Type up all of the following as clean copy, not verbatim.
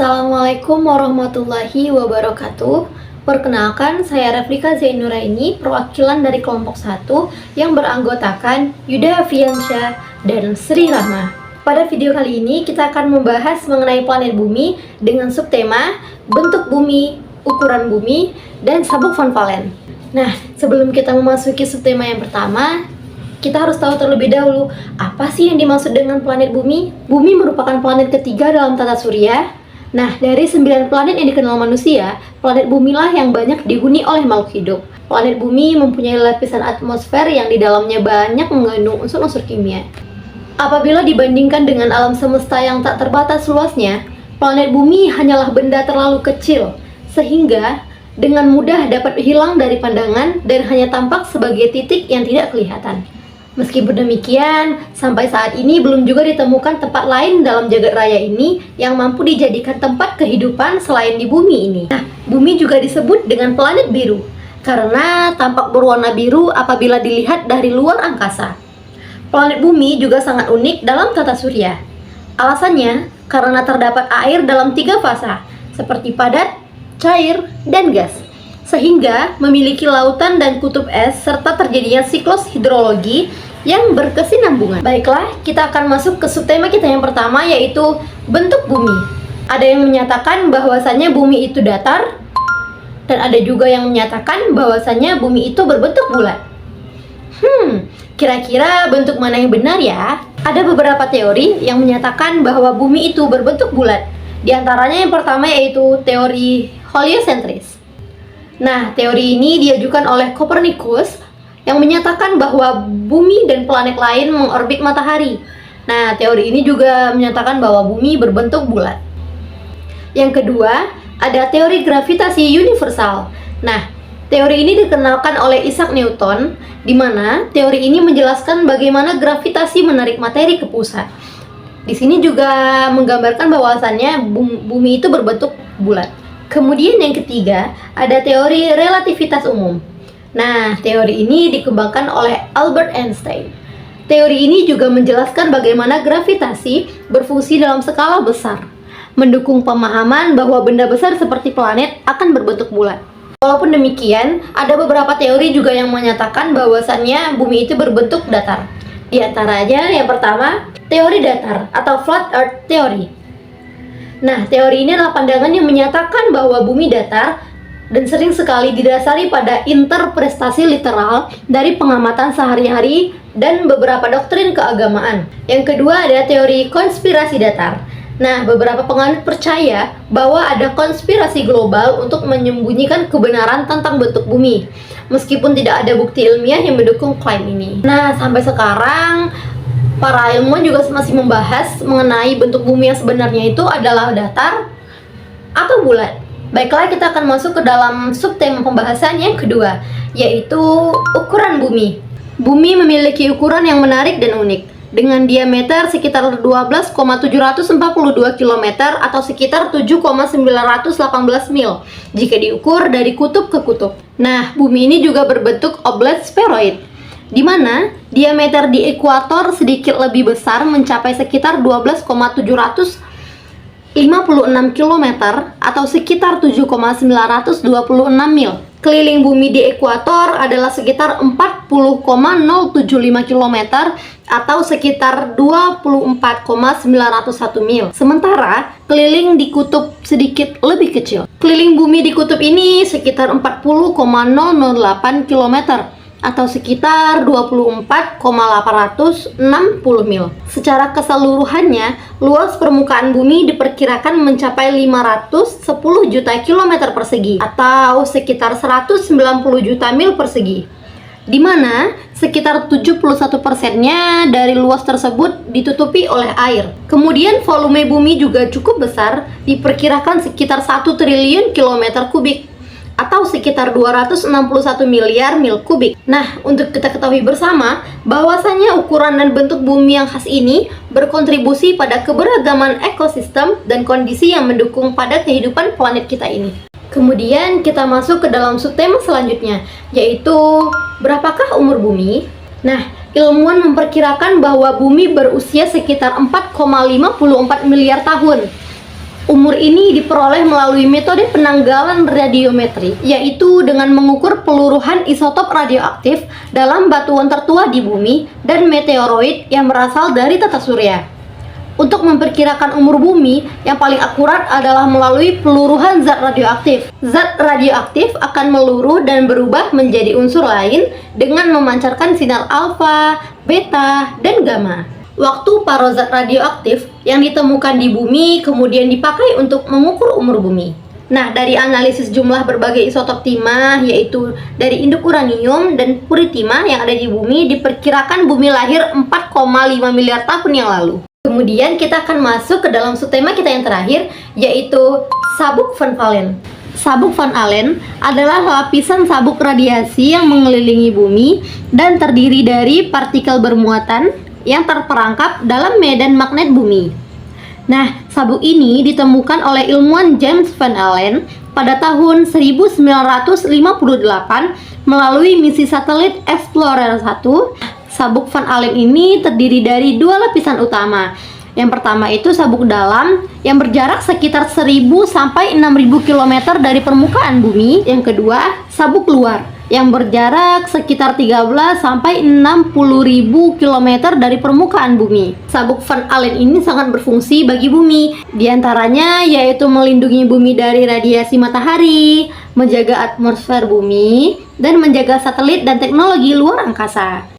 Assalamualaikum warahmatullahi wabarakatuh. Perkenalkan, saya Raflika Zainuraini, perwakilan dari kelompok 1 yang beranggotakan Yuda Afiansyah dan Sri Rahma. Pada video kali ini kita akan membahas mengenai planet bumi dengan subtema bentuk bumi, ukuran bumi, dan sabuk Van Valen. Nah, sebelum kita memasuki subtema yang pertama, kita harus tahu terlebih dahulu apa sih yang dimaksud dengan planet bumi. Bumi merupakan planet ketiga dalam tata surya. Nah, dari 9 planet yang dikenal manusia, planet bumi lah yang banyak dihuni oleh makhluk hidup. Planet bumi mempunyai lapisan atmosfer yang di dalamnya banyak mengandung unsur-unsur kimia. Apabila dibandingkan dengan alam semesta yang tak terbatas luasnya, planet bumi hanyalah benda terlalu kecil, sehingga dengan mudah dapat hilang dari pandangan dan hanya tampak sebagai titik yang tidak kelihatan. Meskipun demikian, sampai saat ini belum juga ditemukan tempat lain dalam jagat raya ini yang mampu dijadikan tempat kehidupan selain di bumi ini. Nah, bumi juga disebut dengan planet biru karena tampak berwarna biru apabila dilihat dari luar angkasa. Planet bumi juga sangat unik dalam tata surya. Alasannya karena terdapat air dalam 3 fasa, seperti padat, cair, dan gas, sehingga memiliki lautan dan kutub es serta terjadinya siklus hidrologi yang berkesinambungan. Baiklah, kita akan masuk ke subtema kita yang pertama, yaitu bentuk bumi. Ada yang menyatakan bahwasannya bumi itu datar, dan ada juga yang menyatakan bahwasannya bumi itu berbentuk bulat. Kira-kira bentuk mana yang benar ya? Ada beberapa teori yang menyatakan bahwa bumi itu berbentuk bulat. Di antaranya yang pertama yaitu teori heliocentris. Nah, teori ini diajukan oleh Copernicus yang menyatakan bahwa bumi dan planet lain mengorbit matahari. Nah, teori ini juga menyatakan bahwa bumi berbentuk bulat. Yang kedua, ada teori gravitasi universal. Nah, teori ini dikenalkan oleh Isaac Newton, di mana teori ini menjelaskan bagaimana gravitasi menarik materi ke pusat. Di sini juga menggambarkan bahwasannya bumi itu berbentuk bulat. Kemudian yang ketiga, ada teori relativitas umum. Nah, teori ini dikembangkan oleh Albert Einstein. Teori ini juga menjelaskan bagaimana gravitasi berfungsi dalam skala besar, mendukung pemahaman bahwa benda besar seperti planet akan berbentuk bulat. Walaupun demikian, ada beberapa teori juga yang menyatakan bahwasannya bumi itu berbentuk datar. Di antaranya yang pertama, teori datar atau flat earth theory. Nah, teori ini adalah pandangan yang menyatakan bahwa bumi datar dan sering sekali didasari pada interpretasi literal dari pengamatan sehari-hari dan beberapa doktrin keagamaan. Yang kedua ada teori konspirasi datar. Nah, beberapa penganut percaya bahwa ada konspirasi global untuk menyembunyikan kebenaran tentang bentuk bumi, meskipun tidak ada bukti ilmiah yang mendukung klaim ini. Nah, sampai sekarang para ilmuwan juga masih membahas mengenai bentuk bumi yang sebenarnya itu adalah datar atau bulat. Baiklah, kita akan masuk ke dalam subtema pembahasan yang kedua, yaitu ukuran bumi. Bumi memiliki ukuran yang menarik dan unik, dengan diameter sekitar 12,742 km atau sekitar 7,918 mil jika diukur dari kutub ke kutub. Nah, bumi ini juga berbentuk oblat spheroid, di mana diameter di ekuator sedikit lebih besar mencapai sekitar 12,756 km atau sekitar 7,926 mil. Keliling bumi di ekuator adalah sekitar 40,075 km atau sekitar 24,901 mil. Sementara keliling di kutub sedikit lebih kecil. Keliling bumi di kutub ini sekitar 40,008 km atau sekitar 24,860 mil. Secara keseluruhannya, luas permukaan bumi diperkirakan mencapai 510 juta kilometer persegi atau sekitar 190 juta mil persegi, di mana sekitar 71%-nya dari luas tersebut ditutupi oleh air. Kemudian volume bumi juga cukup besar, diperkirakan sekitar 1 triliun kilometer kubik atau sekitar 261 miliar mil kubik. Nah, untuk kita ketahui bersama bahwasannya ukuran dan bentuk bumi yang khas ini berkontribusi pada keberagaman ekosistem dan kondisi yang mendukung pada kehidupan planet kita ini. Kemudian kita masuk ke dalam subtema selanjutnya, yaitu berapakah umur bumi? Nah, ilmuwan memperkirakan bahwa bumi berusia sekitar 4,54 miliar tahun. Umur ini diperoleh melalui metode penanggalan radiometri, yaitu dengan mengukur peluruhan isotop radioaktif dalam batuan tertua di bumi dan meteoroid yang berasal dari tata surya. Untuk memperkirakan umur bumi, yang paling akurat adalah melalui peluruhan zat radioaktif. Zat radioaktif akan meluruh dan berubah menjadi unsur lain dengan memancarkan sinar alfa, beta, dan gamma. Waktu para zat radioaktif yang ditemukan di bumi kemudian dipakai untuk mengukur umur bumi. Nah, dari analisis jumlah berbagai isotop timah, yaitu dari induk uranium dan puritimah yang ada di bumi, diperkirakan bumi lahir 4,5 miliar tahun yang lalu. Kemudian kita akan masuk ke dalam subtema kita yang terakhir, yaitu sabuk Van Allen. Sabuk Van Allen adalah lapisan sabuk radiasi yang mengelilingi bumi dan terdiri dari partikel bermuatan yang terperangkap dalam medan magnet bumi. Nah, sabuk ini ditemukan oleh ilmuwan James Van Allen pada tahun 1958 melalui misi satelit Explorer 1. Sabuk Van Allen ini terdiri dari dua lapisan utama. Yang pertama itu sabuk dalam yang berjarak sekitar 1000 sampai 6000 km dari permukaan bumi. Yang kedua, sabuk luar yang berjarak sekitar 13 sampai 60.000 km dari permukaan bumi. Sabuk Van Allen ini sangat berfungsi bagi bumi. Di antaranya yaitu melindungi bumi dari radiasi matahari, menjaga atmosfer bumi, dan menjaga satelit dan teknologi luar angkasa.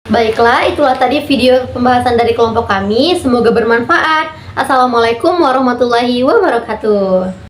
Baiklah, itulah tadi video pembahasan dari kelompok kami. Semoga bermanfaat. Assalamualaikum warahmatullahi wabarakatuh.